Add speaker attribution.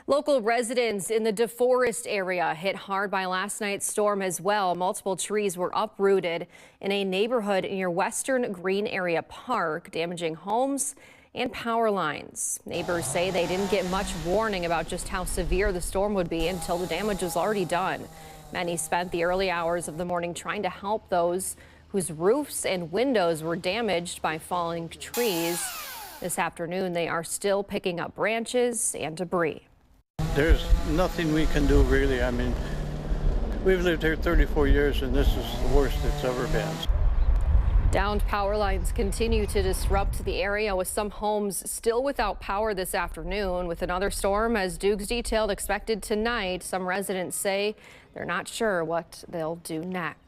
Speaker 1: Local residents in the DeForest area hit hard by last night's storm as well. Multiple trees were uprooted in a neighborhood near Western Green Area Park, damaging homes and power lines. Neighbors say they didn't get much warning about just how severe the storm would be until the damage was already done. Many spent the early hours of the morning trying to help those whose roofs and windows were damaged by falling trees. This afternoon, they are still picking up branches and debris.
Speaker 2: There's nothing we can do, really. I mean, we've lived here 34 years, and this is the worst it's ever been.
Speaker 1: Downed power lines continue to disrupt the area, with some homes still without power this afternoon. With another storm, as Dukes detailed, expected tonight, some residents say they're not sure what they'll do next.